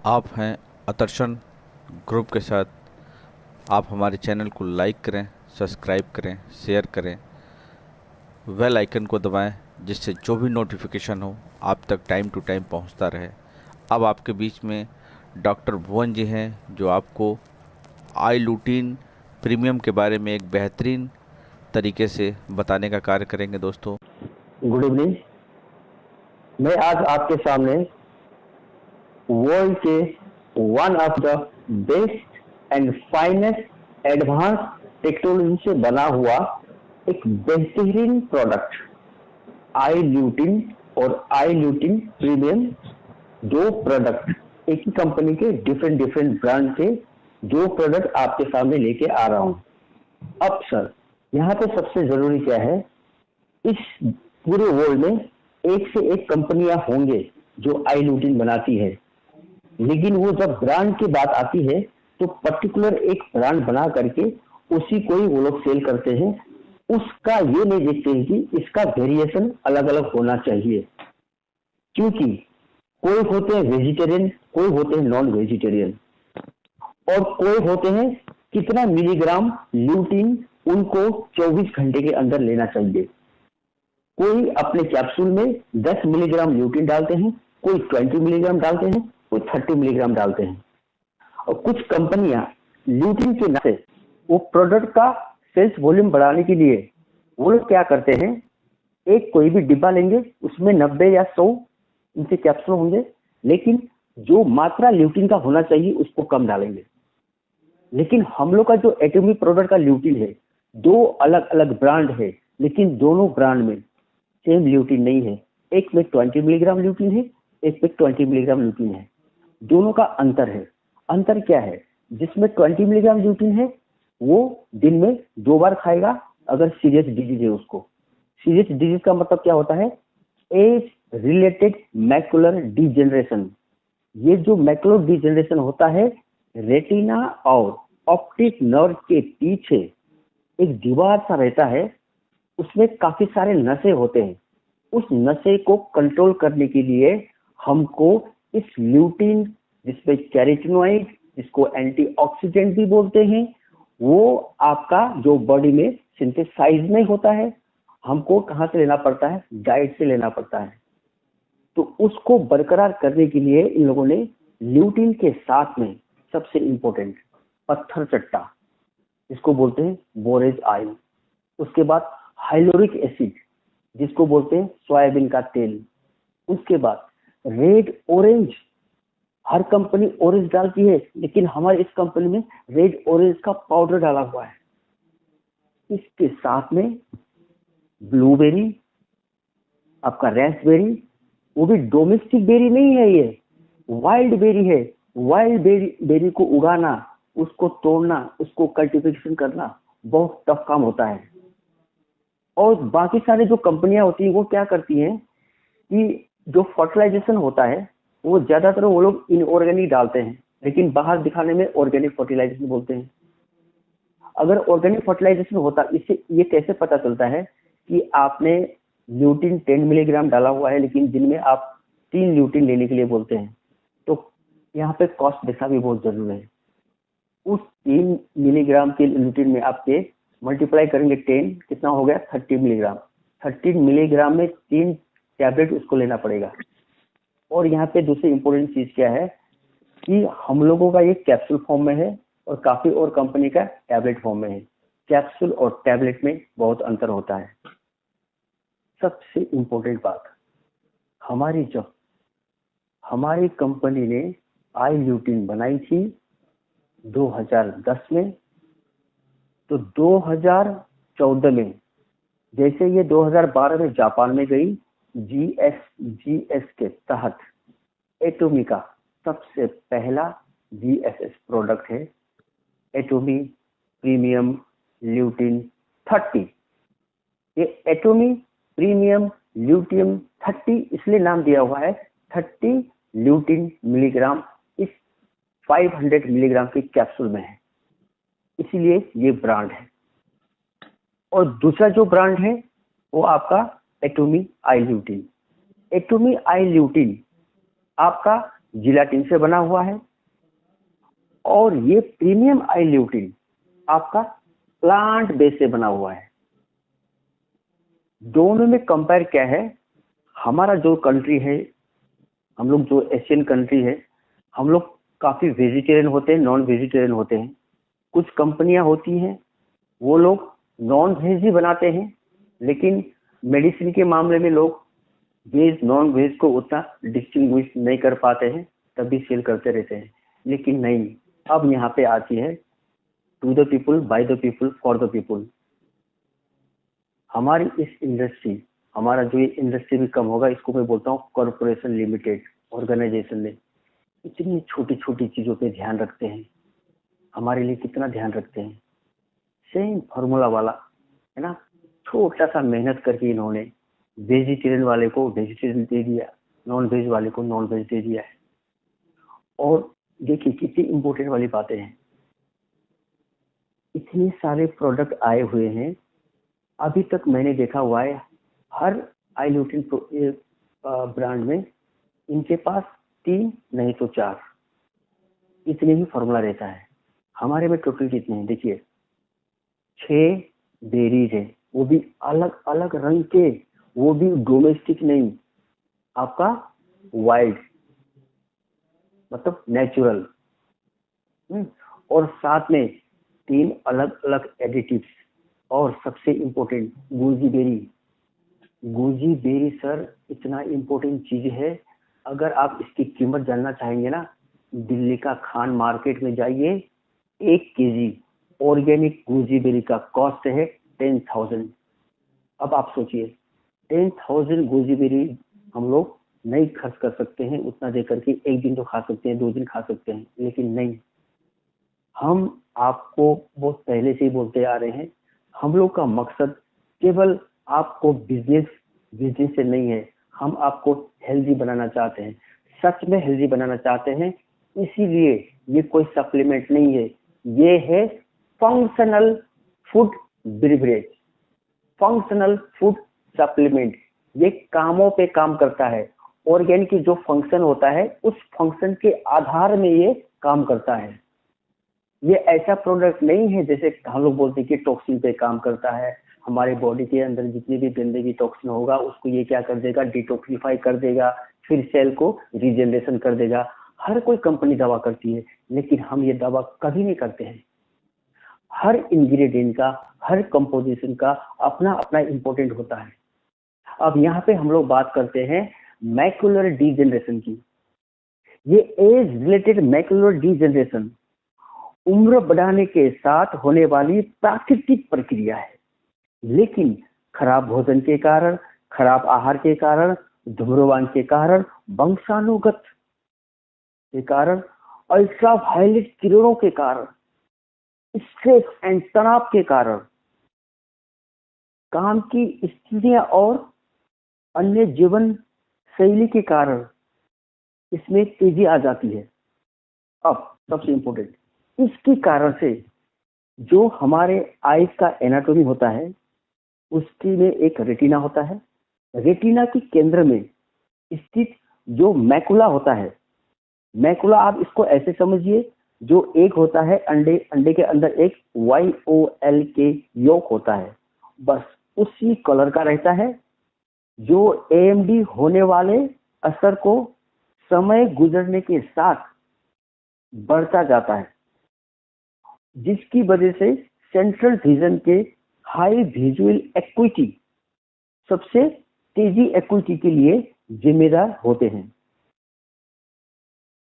आप हैं अतर्शन ग्रुप के साथ। आप हमारे चैनल को लाइक करें, सब्सक्राइब करें, शेयर करें, बेल आइकन को दबाएं, जिससे जो भी नोटिफिकेशन हो आप तक टाइम टू टाइम पहुंचता रहे। अब आपके बीच में डॉक्टर भुवन जी हैं, जो आपको आई लूटीन प्रीमियम के बारे में एक बेहतरीन तरीके से बताने का कार्य करेंगे। दोस्तों, गुड इवनिंग। मैं आज आपके सामने वर्ल्ड के one of the best and finest advance technology से बना हुआ एक बेहतरीन प्रोडक्ट आई ल्यूटिन और आई ल्यूटिन प्रीमियम, दो प्रोडक्ट एक ही कंपनी के डिफरेंट डिफरेंट ब्रांड के दो प्रोडक्ट आपके सामने लेके आ रहा हूं। अब सर, यहाँ पे सबसे जरूरी क्या है, इस पूरे वर्ल्ड में एक से एक कंपनियां होंगे जो आई ल्यूटिन बनाती है, लेकिन वो जब ब्रांड की बात आती है तो पर्टिकुलर एक ब्रांड बना करके उसी को ही वो लोग सेल करते हैं। उसका ये नहीं देखते हैं कि इसका वेरिएशन अलग अलग होना चाहिए, क्योंकि कोई होते हैं वेजिटेरियन, कोई होते हैं नॉन वेजिटेरियन, और कोई होते हैं कितना मिलीग्राम ल्यूटिन उनको 24 घंटे के अंदर लेना चाहिए। कोई अपने कैप्सूल में 10 मिलीग्राम ल्यूटिन डालते हैं, कोई 20 मिलीग्राम डालते हैं, कोई 30 मिलीग्राम डालते हैं। और कुछ कंपनियां ल्यूटिन के नाम से वो प्रोडक्ट का सेल्स वॉल्यूम बढ़ाने के लिए वो लोग क्या करते हैं, एक कोई भी डिब्बा लेंगे, उसमें 90 या 100 इनसे कैप्सूल होंगे, लेकिन जो मात्रा ल्यूटिन का होना चाहिए उसको कम डालेंगे। लेकिन हम लोग का जो एटॉमिक प्रोडक्ट का ल्यूटिन है, दो अलग अलग ब्रांड है, लेकिन दोनों ब्रांड में सेम ल्यूटिन नहीं है। एक में 20 मिलीग्राम ल्यूटिन है, एक में 20 मिलीग्राम ल्यूटिन है। दोनों का अंतर है। अंतर क्या है? जिसमें 20 मिलीग्राम ल्यूटिन है वो दिन में 2 बार खाएगा अगर सीरियस डिजीज है उसको। सीरियस डिजीज का मतलब क्या होता है? Age related macular degeneration. ये जो मैकुलर डिजेनरेशन होता है, रेटिना और ऑप्टिक नर्व के पीछे एक दीवार सा रहता है, उसमें काफी सारे नसें होते हैं। उस नशे को कंट्रोल करने के लिए हमको इस ल्यूटिन, जिसमें कैरोटीनॉइड, जिसको एंटीऑक्सीडेंट भी बोलते हैं, वो आपका जो बॉडी में सिंथेसाइज नहीं होता है, हमको कहाँ से लेना पड़ता है? डाइट से लेना पड़ता है। तो उसको बरकरार करने के लिए इन लोगों ने ल्यूटिन के साथ में सबसे इंपॉर्टेंट पत्थर चट्टा, जिसको बोलते हैं बोरेज ऑयल, उसके बाद हाइलोरिक एसिड, जिसको बोलते हैं सोयाबीन का तेल, उसके बाद रेड ऑरेंज। हर कंपनी ऑरेंज डालती है, लेकिन हमारी इस कंपनी में रेड ऑरेंज का पाउडर डाला हुआ है। इसके साथ में ब्लूबेरी, आपका रेस्पबेरी, वो भी डोमेस्टिक बेरी नहीं है, ये वाइल्ड बेरी है। वाइल्ड बेरी को उगाना, उसको तोड़ना, उसको कल्टीवेशन करना बहुत टफ काम होता है। और बाकी सारे जो कंपनियां होती हैं वो क्या करती हैं कि जो फर्टिलाइजेशन होता है वो ज्यादातर वो लोग इनऑर्गेनिक डालते हैं, लेकिन बाहर दिखाने में ऑर्गेनिक फर्टिलाइजेशन बोलते हैं। अगर ऑर्गेनिक फर्टिलाइजेशन होता, इससे ये कैसे पता चलता है कि आपने ल्यूटिन 10 मिलीग्राम डाला हुआ है, लेकिन दिन में आप 3 ल्यूटिन लेने के लिए बोलते हैं? तो यहाँ पे कॉस्ट देखना भी बहुत जरूरी है। उस 3 मिलीग्राम के ल्यूटिन में आपके मल्टीप्लाई करेंगे 10, कितना हो गया? 30 मिलीग्राम। 30 मिलीग्राम में 3 टैबलेट उसको लेना पड़ेगा। और यहाँ पे दूसरी इंपॉर्टेंट चीज क्या है कि हम लोगों का ये कैप्सूल फॉर्म में है और काफी और कंपनी का टैबलेट फॉर्म में है। कैप्सूल और टैबलेट में बहुत अंतर होता है। सबसे इंपॉर्टेंट बात, हमारी कंपनी ने आई ल्यूटिन बनाई थी 2010 में, तो 2014 में जैसे ये 2012 में जापान में गई, जीएस के तहत एटोमी का सबसे पहला जीएसएस प्रोडक्ट है एटोमी प्रीमियम ल्यूटिन 30। ये एटोमी प्रीमियम ल्यूटियम 30 इसलिए नाम दिया हुआ है, 30 ल्यूटिन मिलीग्राम इस 500 मिलीग्राम की कैप्सूल में है, इसीलिए ये ब्रांड है। और दूसरा जो ब्रांड है वो आपका एटोमी आई ल्यूटिन। एटोमी आई ल्यूटिन आपका जिलाटिन से बना हुआ है, और ये प्रीमियम आई ल्यूटिन आपका प्लांट बेस से बना हुआ है। दोनों में कंपेयर क्या है, हमारा जो कंट्री है, हम लोग जो एशियन कंट्री है, हम लोग काफी वेजिटेरियन होते हैं, नॉन वेजिटेरियन होते हैं। कुछ कंपनियां होती हैं वो लोग नॉन वेज ही बनाते हैं, लेकिन मेडिसिन के मामले में लोग वेज नॉन वेज को उतना डिस्टिंग्विश नहीं कर पाते हैं, तभी सेल करते रहते हैं। लेकिन नहीं, अब यहाँ पे आती है to the people, by the people, for the people. हमारी इस इंडस्ट्री, हमारा जो ये इंडस्ट्री भी कम होगा, इसको मैं बोलता हूँ कॉरपोरेशन लिमिटेड ऑर्गेनाइजेशन ने इतनी छोटी छोटी चीजों पे ध्यान रखते हैं। हमारे लिए कितना ध्यान रखते हैं, सेम फॉर्मूला वाला है ना। छोटा सा मेहनत करके इन्होंने वेजिटेरियन वाले को वेजिटेरियन दे दिया, नॉन वेज वाले को नॉन वेज दे दिया है। और देखिए कितनी इंपॉर्टेंट वाली बातें हैं, इतने सारे प्रोडक्ट आए हुए हैं, अभी तक मैंने देखा हुआ है हर आई ल्यूटिन ब्रांड में इनके पास 3 नहीं तो 4 इतने ही फॉर्मूला रहता है। हमारे में टोटल कितने हैं देखिए, 6 बेरीज है, वो भी अलग अलग रंग के, वो भी डोमेस्टिक नहीं, आपका वाइल्ड मतलब नेचुरल। और साथ में 3 अलग अलग एडिटिव्स, और सबसे important goji berry. Goji berry sir इतना इम्पोर्टेंट चीज है, अगर आप इसकी कीमत जानना चाहेंगे ना, दिल्ली का खान मार्केट में जाइए, 1 केजी ऑर्गेनिक गोजी बेरी का कॉस्ट है 10,000। अब आप सोचिए 10,000 गोजी बेरी हम लोग नहीं खर्च कर सकते हैं उतना दे करके, एक दिन तो खा सकते हैं, 2 दिन खा सकते हैं, लेकिन नहीं, हम आपको बहुत पहले से ही बोलते आ रहे हैं, हम लोग का मकसद केवल आपको बिजनेस से नहीं है, हम आपको हेल्दी बनाना चाहते हैं, सच में हेल्दी बनाना चाहते हैं। इसीलिए ये कोई सप्लीमेंट नहीं है, ये है functional food beverage, functional food supplement. ये कामों पे काम करता है, ऑर्गेनिक की जो फंक्शन होता है उस फंक्शन के आधार में ये काम करता है। ये ऐसा प्रोडक्ट नहीं है जैसे हम लोग बोलते हैं कि टॉक्सिन पे काम करता है, हमारे बॉडी के अंदर जितनी भी गंदगी टॉक्सिन होगा उसको ये क्या कर देगा, डिटॉक्सिफाई कर देगा, फिर सेल को रीजनरेशन कर देगा। हर कोई कंपनी दवा करती है, लेकिन हम ये दवा कभी नहीं करते हैं। हर इंग्रेडिएंट का, हर कंपोजिशन का अपना अपना इंपॉर्टेंट होता है। अब यहाँ पे हम लोग बात करते हैं मैकुलर डीजनरेशन की। ये एज रिलेटेड मैकुलर डीजनरेशन उम्र बढ़ाने के साथ होने वाली प्राकृतिक प्रक्रिया है, लेकिन खराब भोजन के कारण, खराब आहार के कारण, धूम्रपान के कारण, वंशानुगत के कारण, अल्ट्रावायलेट किरणों के कारण, स्ट्रेस एंड तनाव के कारण, काम की स्थितियां और अन्य जीवन शैली के कारण इसमें तेजी आ जाती है। अब सबसे इंपॉर्टेंट, इसके कारण से जो हमारे आईज का एनाटॉमी होता है उसकी में एक रेटिना होता है, रेटिना के केंद्र में स्थित जो मैकुला होता है, मैकुला आप इसको ऐसे समझिए, जो एक होता है अंडे के अंदर एक YOL के योक होता है, बस उसी कलर का रहता है, जो AMD होने वाले असर को समय गुजरने के साथ बढ़ता जाता है, जिसकी वजह से सेंट्रल विजन के हाई विजुअल एक्विटी सबसे तेजी एक्विटी के लिए जिम्मेदार होते हैं।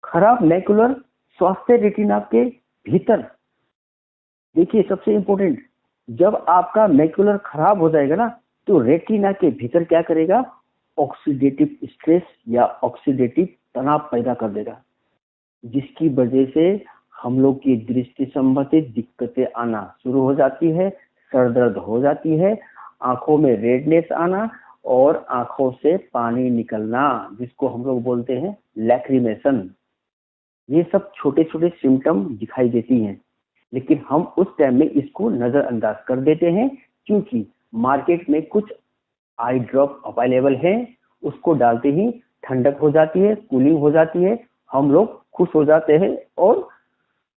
खराब मैकुलर स्वास्थ्य रेटिना के भीतर, देखिए सबसे इंपॉर्टेंट, जब आपका मैकुलर खराब हो जाएगा ना, तो रेटिना के भीतर क्या करेगा, ऑक्सीडेटिव स्ट्रेस या ऑक्सीडेटिव तनाव पैदा कर देगा, जिसकी वजह से हम लोग की दृष्टि संबंधित दिक्कतें आना शुरू हो जाती है, सर दर्द हो जाती है, आंखों में रेडनेस आना और आंखों से पानी निकलना, जिसको हम लोग बोलते हैं लैक्रिमेशन। ये सब छोटे छोटे सिम्टम दिखाई देती हैं, लेकिन हम उस टाइम में इसको नजरअंदाज कर देते हैं, क्योंकि मार्केट में कुछ आई ड्रॉप अवेलेबल है, उसको डालते ही ठंडक हो जाती है, कूलिंग हो जाती है, हम लोग खुश हो जाते हैं और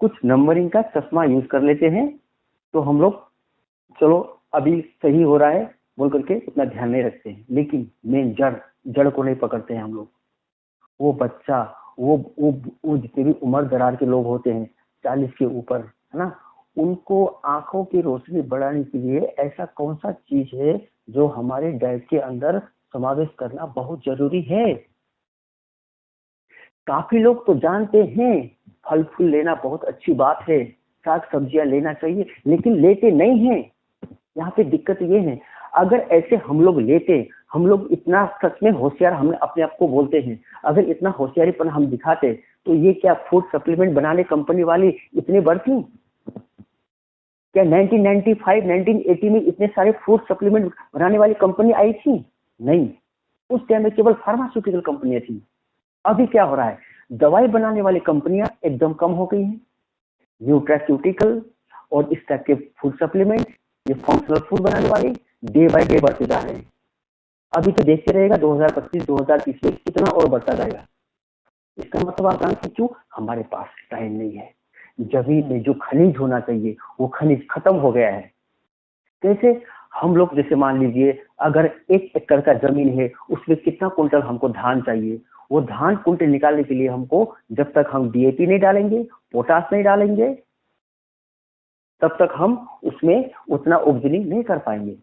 कुछ नंबरिंग का चश्मा यूज कर लेते हैं, तो हम लोग चलो अभी सही हो रहा है बोल करके उतना ध्यान नहीं रखते हैं। लेकिन मेन जड़ को नहीं पकड़ते हैं हम लोग। वो बच्चा, वो जितने भी उम्र दराज के लोग होते हैं 40 के ऊपर, है ना, उनको आंखों की रोशनी बढ़ाने के लिए ऐसा कौन सा चीज है जो हमारे डाइट के अंदर समावेश करना बहुत जरूरी है। काफी लोग तो जानते हैं फल फूल लेना बहुत अच्छी बात है, साग सब्जियां लेना चाहिए, लेकिन लेते नहीं हैं। यहाँ पे दिक्कत ये है, अगर ऐसे हम लोग लेते, हम लोग इतना सच में होशियार हम अपने आप को बोलते हैं, अगर इतना होशियारीपन हम दिखाते तो ये क्या फूड सप्लीमेंट बनाने कंपनी वाली इतने बढ़ती? क्या 1995 1980 में इतने सारे फूड सप्लीमेंट बनाने वाली कंपनी आई थी? नहीं, उस टाइम में केवल फार्मास्यूटिकल कंपनियां थी। अभी क्या हो रहा है, दवाई बनाने वाली कंपनियां एकदम कम हो गई हैं। न्यूट्रास्यूटिकल और इस टाइप के फूड सप्लीमेंट, ये फंक्शनल फूड बनाने वाले डे बाय डे बढ़ते जा रहे हैं। अभी तो देखते रहेगा 2025 2030 में कितना और बढ़ता जाएगा। इसका मतलब आप जानते क्यों? हमारे पास टाइम नहीं है। जमीन में जो खनिज होना चाहिए वो खनिज खत्म हो गया है। कैसे? हम लोग जैसे मान लीजिए अगर 1 एकड़ का जमीन है, उसमें कितना कुंटल हमको धान चाहिए, वो धान कुंटल निकालने के लिए हमको जब तक हम डीएपी नहीं डालेंगे, पोटास नहीं डालेंगे, तब तक हम उसमें उतना उपजनी नहीं कर पाएंगे।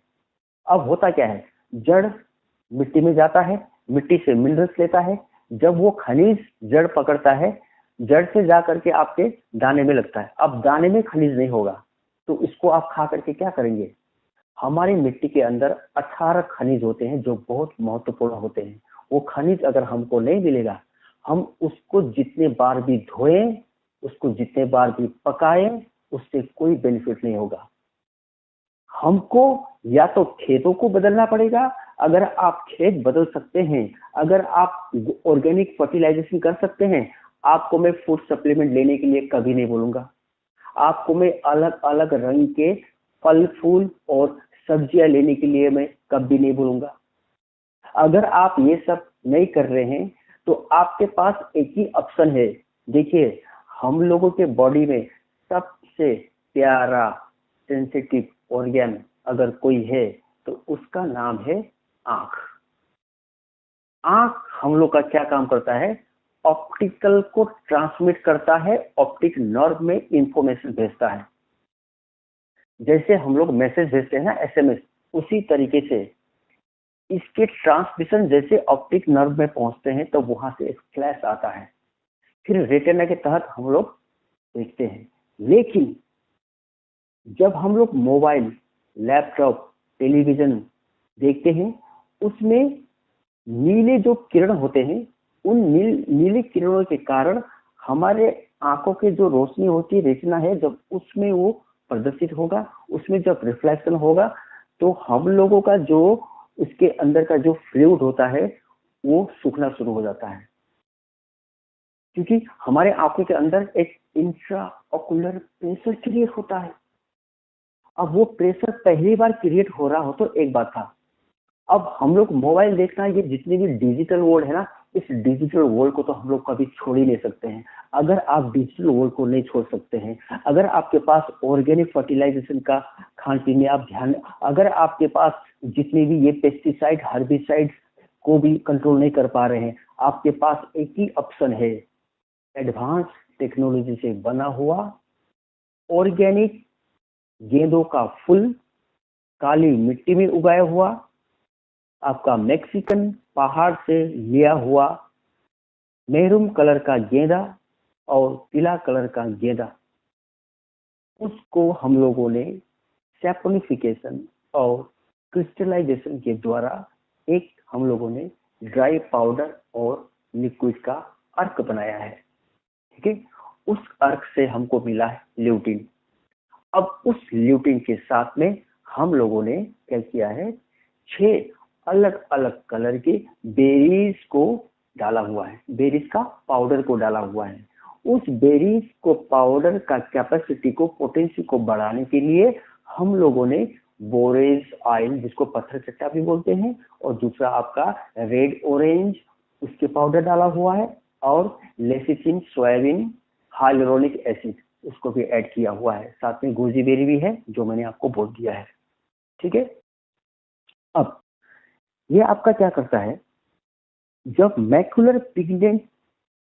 अब होता क्या है, जड़ मिट्टी में जाता है, मिट्टी से मिनरल्स लेता है, जब वो खनिज जड़ पकड़ता है, जड़ से जा करके आपके दाने में लगता है। अब दाने में खनिज नहीं होगा तो इसको आप खा करके क्या करेंगे? हमारी मिट्टी के अंदर 18 खनिज होते हैं जो बहुत महत्वपूर्ण होते हैं। वो खनिज अगर हमको नहीं मिलेगा, हम उसको जितने बार भी धोएं, उसको जितने बार भी पकाएं, उससे कोई बेनिफिट नहीं होगा। हमको या तो खेतों को बदलना पड़ेगा। अगर आप खेत बदल सकते हैं, अगर आप ऑर्गेनिक फर्टिलाइजेशन कर सकते हैं, आपको मैं फूड सप्लीमेंट लेने के लिए कभी नहीं बोलूंगा। आपको मैं अलग अलग रंग के फल फूल और सब्जियां लेने के लिए मैं कभी नहीं बोलूंगा। अगर आप ये सब नहीं कर रहे हैं तो आपके पास एक ही ऑप्शन है। देखिए, हम लोगों के बॉडी में सबसे प्यारा सेंसिटिव ऑर्गन अगर कोई है तो उसका नाम है आंख। आंख हम लोग का क्या काम करता है? ऑप्टिकल को ट्रांसमिट करता है, ऑप्टिक नर्व में इंफॉर्मेशन भेजता है। जैसे हम लोग मैसेज भेजते हैं ना, एसएमएस, उसी तरीके से इसके ट्रांसमिशन जैसे ऑप्टिक नर्व में पहुंचते हैं तो वहां से एक फ्लैश आता है, फिर रेटिना के तहत हम लोग देखते हैं। लेकिन जब हम लोग मोबाइल, लैपटॉप, टेलीविजन देखते हैं, उसमें नीले जो किरण होते हैं, उन नीले किरणों के कारण हमारे आंखों की जो रोशनी होती है, रेटिना है, जब उसमें वो प्रदर्शित होगा, उसमें जब रिफ्लेक्शन होगा तो हम लोगों का जो उसके अंदर का जो फ्लूइड होता है वो सूखना शुरू हो जाता है। क्योंकि हमारे आंखों के अंदर एक इंट्रा ऑकुलर प्रेशर क्रिएट होता है। अब वो प्रेशर पहली बार क्रिएट हो रहा हो तो एक बात था, अब हम लोग मोबाइल देखना, ये जितनी भी डिजिटल वर्ल्ड है ना, इस डिजिटल वर्ल्ड को तो हम लोग कभी छोड़ ही नहीं सकते हैं। अगर आप डिजिटल वर्ल्ड को नहीं छोड़ सकते हैं, अगर आपके पास ऑर्गेनिक फर्टिलाइजेशन का खान पीन में आप ध्यान, अगर आपके पास जितने भी ये पेस्टिसाइड हर्बिसाइड को भी कंट्रोल नहीं कर पा रहे हैं, आपके पास एक ही ऑप्शन है, एडवांस टेक्नोलॉजी से बना हुआ ऑर्गेनिक गेंदों का फूल, काली मिट्टी में उगाया हुआ, आपका मैक्सिकन पहाड़ से लिया हुआ मेहरून कलर का गेंदा और पीला कलर का गेंदा, उसको हम लोगों ने सैपोनिफिकेशन और क्रिस्टलाइजेशन के द्वारा एक हम लोगों ने ड्राई पाउडर और लिक्विड का अर्क बनाया है। ठीक है, उस अर्क से हमको मिला है ल्यूटिन। अब उस ल्यूटिन के साथ में हम लोगों ने क्या किया है, 6 अलग अलग कलर के बेरीज को डाला हुआ है, बेरीज का पाउडर को डाला हुआ है। उस बेरीज को पाउडर का कैपेसिटी को, पोटेंसी को बढ़ाने के लिए हम लोगों ने बोरेज ऑयल, जिसको पत्थर चट्टा भी बोलते हैं, और दूसरा आपका रेड ऑरेंज, उसके पाउडर डाला हुआ है। और लेसिथिन, सोयाबीन, हाइलुरोनिक एसिड उसको भी ऐड किया हुआ है। साथ में गोजीबेरी भी है जो मैंने आपको बोल दिया है। ठीक है, अब ये आपका क्या करता है, जब मैकुलर पिगमेंट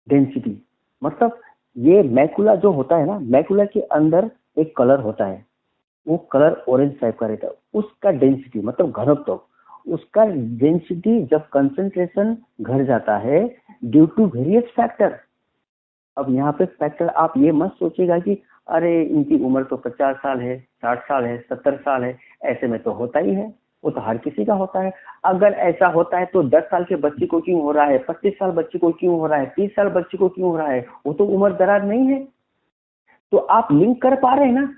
डेंसिटी, मतलब ये मैकुला जो होता है ना, मैकुला के अंदर एक कलर होता है, वो कलर ऑरेंज टाइप का रहता है, उसका डेंसिटी मतलब घनत्व, उसका डेंसिटी जब कंसंट्रेशन घट जाता है ड्यू टू वेरियस फैक्टर। अब यहाँ पे फैक्टर आप ये मत सोचिएगा कि अरे इनकी उम्र तो 50 साल है, 60 साल है, 70 साल है, ऐसे में तो होता ही है, वो तो हर किसी का होता है। अगर ऐसा होता है तो 10 साल के बच्चे को क्यों हो रहा है, 25 साल बच्चे को क्यों हो रहा है, 30 साल बच्चे को क्यों हो रहा है, वो तो उम्र दराज नहीं है। तो आप लिंक कर पा रहे हैं ना,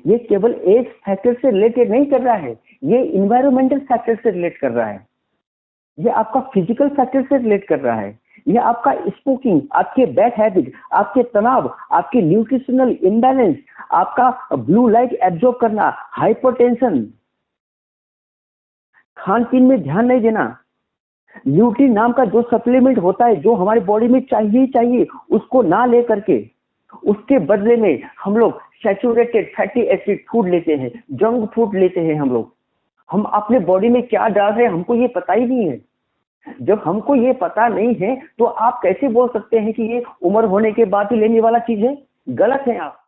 ये केवल एज फैक्टर से रिलेटेड नहीं कर रहा है, ये इन्वायरमेंटल फैक्टर से रिलेट कर रहा है, ये आपका फिजिकल फैक्टर से रिलेट कर रहा है, ये आपका स्मोकिंग, आपके बैड हैबिट, आपके तनाव, आपके न्यूट्रिशनल इम्बैलेंस, आपका ब्लू लाइट एब्जॉर्ब करना, हाइपरटेंशन, खान पीन में ध्यान नहीं देना, ल्यूटिन नाम का जो सप्लीमेंट होता है जो हमारी बॉडी में चाहिए ही चाहिए, उसको ना ले करके उसके बदले में हम लोग सैचुरेटेड फैटी एसिड फूड लेते हैं, जंक फूड लेते हैं। हम अपने बॉडी में क्या डाल रहे हैं हमको ये पता ही नहीं है। जब हमको ये पता नहीं है तो आप कैसे बोल सकते हैं कि ये उम्र होने के बाद ही लेने वाला चीज है? गलत है आप।